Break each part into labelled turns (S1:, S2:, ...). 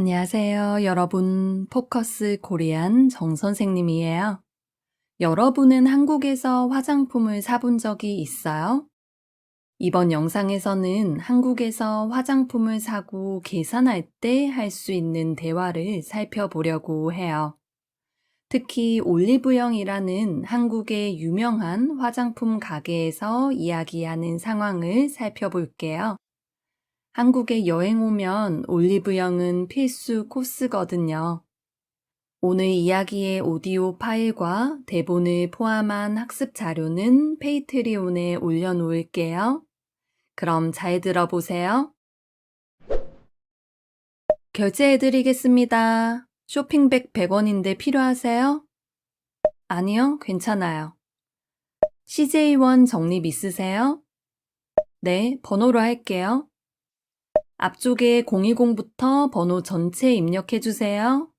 S1: 안녕하세요, 여러분. 포커스 코리안 정 선생님이에요. 여러분은 한국에서 화장품을 사본 적이 있어요? 이번 영상에서는 한국에서 화장품을 사고 계산할 때 할 수 있는 대화를 살펴보려고 해요. 특히 올리브영이라는 한국의 유명한 화장품 가게에서 이야기하는 상황을 살펴볼게요. 한국에 여행 오면 올리브영은 필수 코스거든요. 오늘 이야기의 오디오 파일과 대본을 포함한 학습 자료는 페이트리온에 올려놓을게요. 그럼 잘 들어보세요. 결제해드리겠습니다. 쇼핑백 100원인데 필요하세요? 아니요, 괜찮아요. CJ1 적립 있으세요? 네, 번호로 할게요. 앞쪽에 010부터 번호 전체 입력해주세요.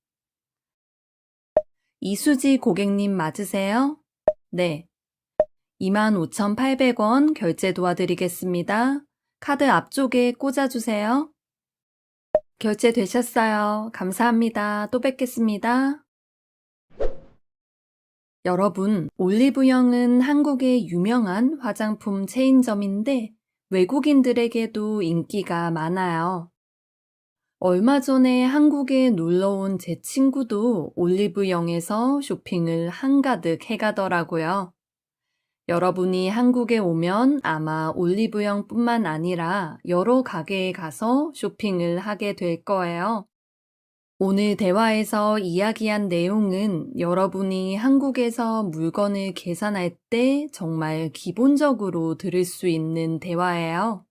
S1: 이수지 고객님 맞으세요? 네. 25,800원 결제 도와드리겠습니다. 카드 앞쪽에 꽂아주세요. 결제되셨어요. 감사합니다. 또 뵙겠습니다. 여러분, 올리브영은 한국의 유명한 화장품 체인점인데 외국인들에게도 인기가 많아요. 얼마 전에 한국에 놀러 온 제 친구도 올리브영에서 쇼핑을 한가득 해가더라고요. 여러분이 한국에 오면 아마 올리브영뿐만 아니라 여러 가게에 가서 쇼핑을 하게 될 거예요. 오늘 대화에서 이야기한 내용은 여러분이 한국에서 물건을 계산할 때 정말 기본적으로 들을 수 있는 대화예요.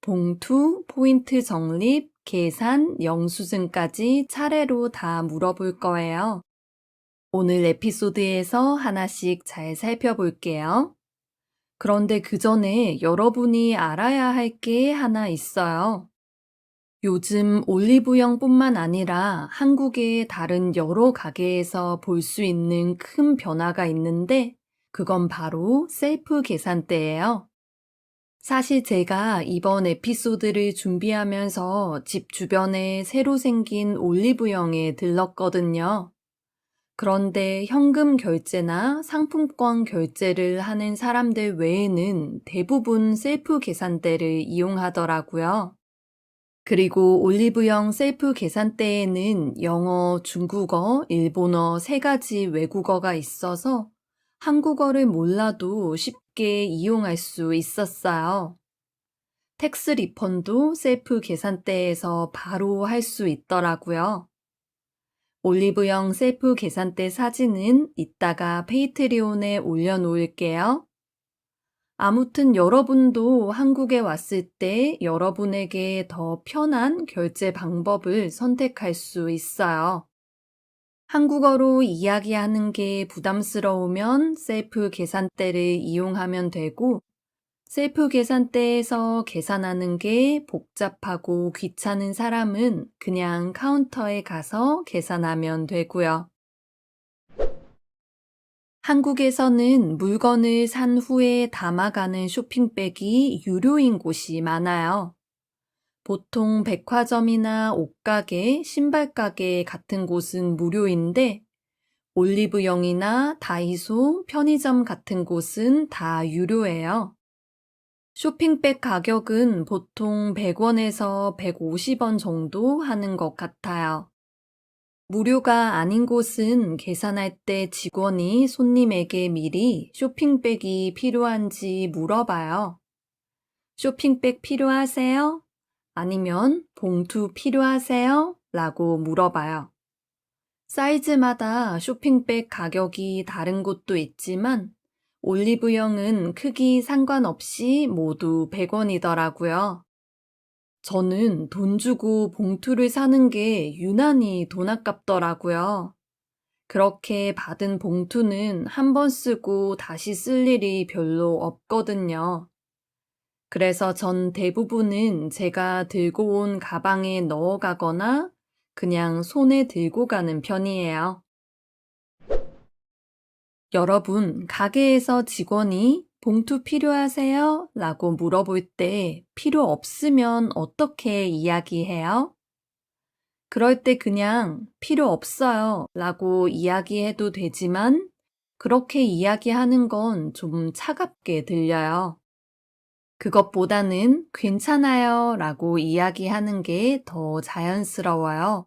S1: 봉투, 포인트 적립, 계산, 영수증까지 차례로 다 물어볼 거예요. 오늘 에피소드에서 하나씩 잘 살펴볼게요. 그런데 그 전에 여러분이 알아야 할 게 하나 있어요. 요즘 올리브영뿐만 아니라 한국의 다른 여러 가게에서 볼 수 있는 큰 변화가 있는데 그건 바로 셀프 계산대예요. 사실 제가 이번 에피소드를 준비하면서 집 주변에 새로 생긴 올리브영에 들렀거든요. 그런데 현금 결제나 상품권 결제를 하는 사람들 외에는 대부분 셀프 계산대를 이용하더라고요. 그리고 올리브영 셀프 계산대에는 영어, 중국어, 일본어 3가지 외국어가 있어서 한국어를 몰라도 쉽게 이용할 수 있었어요. 텍스 리펀도 셀프 계산대에서 바로 할 수 있더라고요. 올리브영 셀프 계산대 사진은 이따가 페이트리온에 올려놓을게요. 아무튼 여러분도 한국에 왔을 때 여러분에게 더 편한 결제 방법을 선택할 수 있어요. 한국어로 이야기하는 게 부담스러우면 셀프 계산대를 이용하면 되고, 셀프 계산대에서 계산하는 게 복잡하고 귀찮은 사람은 그냥 카운터에 가서 계산하면 되고요. 한국에서는 물건을 산 후에 담아가는 쇼핑백이 유료인 곳이 많아요. 보통 백화점이나 옷가게, 신발가게 같은 곳은 무료인데 올리브영이나 다이소, 편의점 같은 곳은 다 유료예요. 쇼핑백 가격은 보통 100원에서 150원 정도 하는 것 같아요. 무료가 아닌 곳은 계산할 때 직원이 손님에게 미리 쇼핑백이 필요한지 물어봐요. 쇼핑백 필요하세요? 아니면 봉투 필요하세요? 라고 물어봐요. 사이즈마다 쇼핑백 가격이 다른 곳도 있지만 올리브영은 크기 상관없이 모두 100원이더라고요. 저는 돈 주고 봉투를 사는 게 유난히 돈 아깝더라고요. 그렇게 받은 봉투는 한 번 쓰고 다시 쓸 일이 별로 없거든요. 그래서 전 대부분은 제가 들고 온 가방에 넣어 가거나 그냥 손에 들고 가는 편이에요. 여러분, 가게에서 직원이 봉투 필요하세요? 라고 물어볼 때 필요 없으면 어떻게 이야기해요? 그럴 때 그냥 필요 없어요 라고 이야기해도 되지만 그렇게 이야기하는 건 좀 차갑게 들려요. 그것보다는 괜찮아요 라고 이야기하는 게 더 자연스러워요.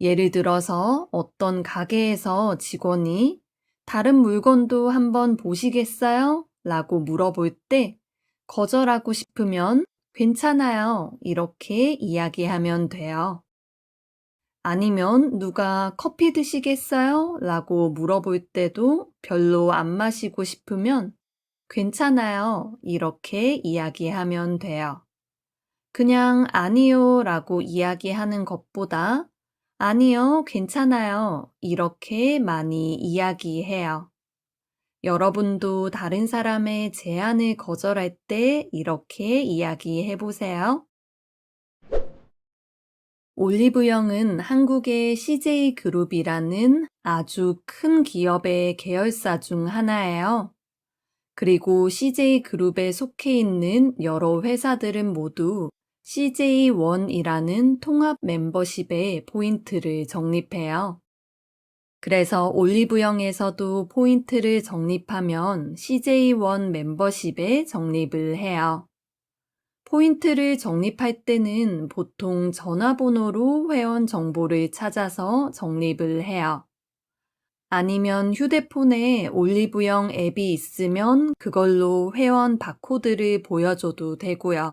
S1: 예를 들어서 어떤 가게에서 직원이 다른 물건도 한번 보시겠어요? 라고 물어볼 때 거절하고 싶으면 괜찮아요. 이렇게 이야기하면 돼요. 아니면 누가 커피 드시겠어요? 라고 물어볼 때도 별로 안 마시고 싶으면 괜찮아요. 이렇게 이야기하면 돼요. 그냥 아니요 라고 이야기하는 것보다 아니요, 괜찮아요. 이렇게 많이 이야기해요. 여러분도 다른 사람의 제안을 거절할 때 이렇게 이야기해 보세요. 올리브영은 한국의 CJ그룹이라는 아주 큰 기업의 계열사 중 하나예요. 그리고 CJ그룹에 속해 있는 여러 회사들은 모두 CJ1이라는 통합 멤버십에 포인트를 적립해요. 그래서 올리브영에서도 포인트를 적립하면 CJ1 멤버십에 적립을 해요. 포인트를 적립할 때는 보통 전화번호로 회원 정보를 찾아서 적립을 해요. 아니면 휴대폰에 올리브영 앱이 있으면 그걸로 회원 바코드를 보여줘도 되고요.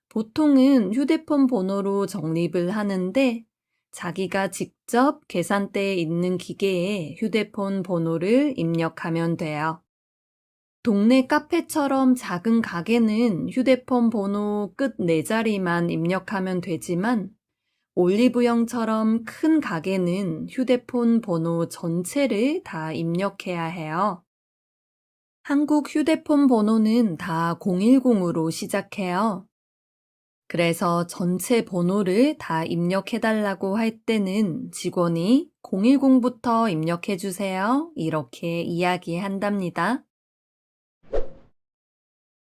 S1: 보통은 휴대폰 번호로 적립을 하는데 자기가 직접 계산대에 있는 기계에 휴대폰 번호를 입력하면 돼요. 동네 카페처럼 작은 가게는 휴대폰 번호 끝 4자리만 입력하면 되지만 올리브영처럼 큰 가게는 휴대폰 번호 전체를 다 입력해야 해요. 한국 휴대폰 번호는 다 010으로 시작해요. 그래서 전체 번호를 다 입력해달라고 할 때는 직원이 010부터 입력해주세요. 이렇게 이야기한답니다.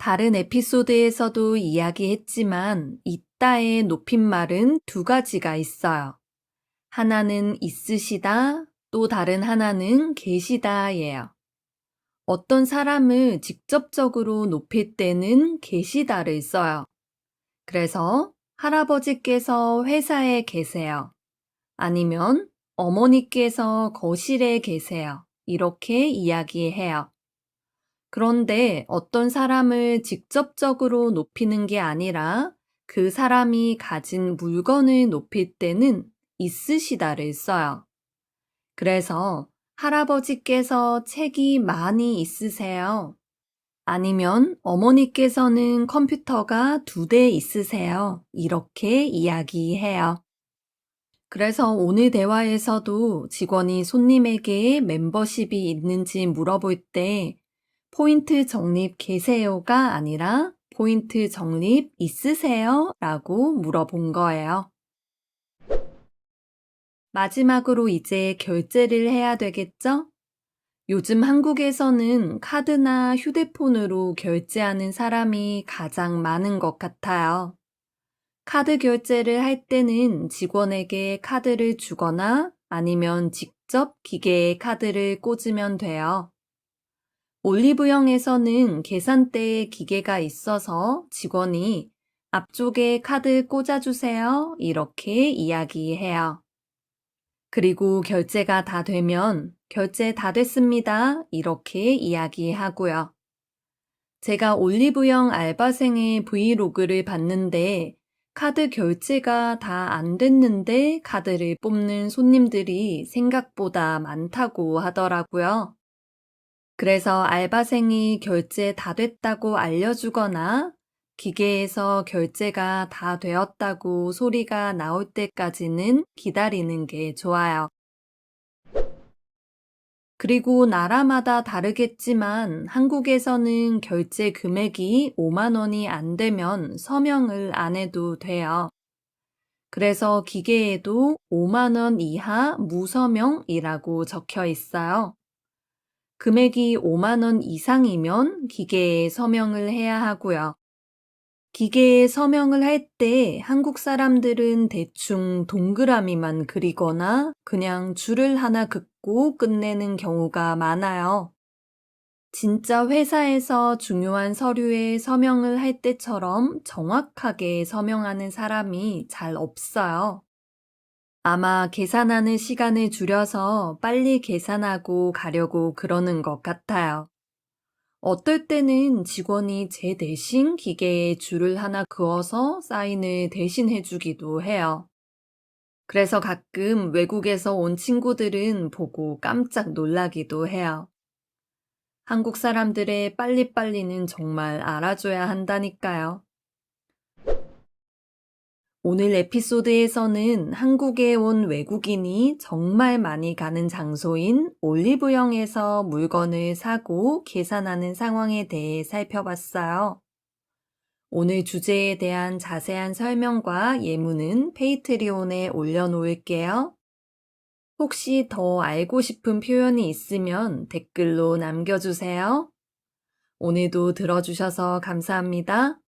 S1: 다른 에피소드에서도 이야기했지만 있다의 높임말은 두 가지가 있어요. 하나는 있으시다, 또 다른 하나는 계시다예요. 어떤 사람을 직접적으로 높일 때는 계시다를 써요. 그래서 할아버지께서 회사에 계세요. 아니면 어머니께서 거실에 계세요. 이렇게 이야기해요. 그런데 어떤 사람을 직접적으로 높이는 게 아니라 그 사람이 가진 물건을 높일 때는 있으시다를 써요. 그래서 할아버지께서 책이 많이 있으세요. 아니면 어머니께서는 컴퓨터가 2대 있으세요. 이렇게 이야기해요. 그래서 오늘 대화에서도 직원이 손님에게 멤버십이 있는지 물어볼 때 포인트 적립 계세요가 아니라 포인트 적립 있으세요? 라고 물어본 거예요. 마지막으로 이제 결제를 해야 되겠죠? 요즘 한국에서는 카드나 휴대폰으로 결제하는 사람이 가장 많은 것 같아요. 카드 결제를 할 때는 직원에게 카드를 주거나 아니면 직접 기계에 카드를 꽂으면 돼요. 올리브영에서는 계산대에 기계가 있어서 직원이 앞쪽에 카드 꽂아주세요. 이렇게 이야기해요. 그리고 결제가 다 되면 결제 다 됐습니다. 이렇게 이야기하고요. 제가 올리브영 알바생의 브이로그를 봤는데 카드 결제가 다 안 됐는데 카드를 뽑는 손님들이 생각보다 많다고 하더라고요. 그래서 알바생이 결제 다 됐다고 알려주거나 기계에서 결제가 다 되었다고 소리가 나올 때까지는 기다리는 게 좋아요. 그리고 나라마다 다르겠지만 한국에서는 결제 금액이 5만 원이 안 되면 서명을 안 해도 돼요. 그래서 기계에도 5만 원 이하 무서명이라고 적혀 있어요. 금액이 5만 원 이상이면 기계에 서명을 해야 하고요. 기계에 서명을 할 때 한국 사람들은 대충 동그라미만 그리거나 그냥 줄을 하나 긋고 끝내는 경우가 많아요. 진짜 회사에서 중요한 서류에 서명을 할 때처럼 정확하게 서명하는 사람이 잘 없어요. 아마 계산하는 시간을 줄여서 빨리 계산하고 가려고 그러는 것 같아요. 어떨 때는 직원이 제 대신 기계에 줄을 하나 그어서 사인을 대신 해주기도 해요. 그래서 가끔 외국에서 온 친구들은 보고 깜짝 놀라기도 해요. 한국 사람들의 빨리빨리는 정말 알아줘야 한다니까요. 오늘 에피소드에서는 한국에 온 외국인이 정말 많이 가는 장소인 올리브영에서 물건을 사고 계산하는 상황에 대해 살펴봤어요. 오늘 주제에 대한 자세한 설명과 예문은 페이트리온에 올려놓을게요. 혹시 더 알고 싶은 표현이 있으면 댓글로 남겨주세요. 오늘도 들어주셔서 감사합니다.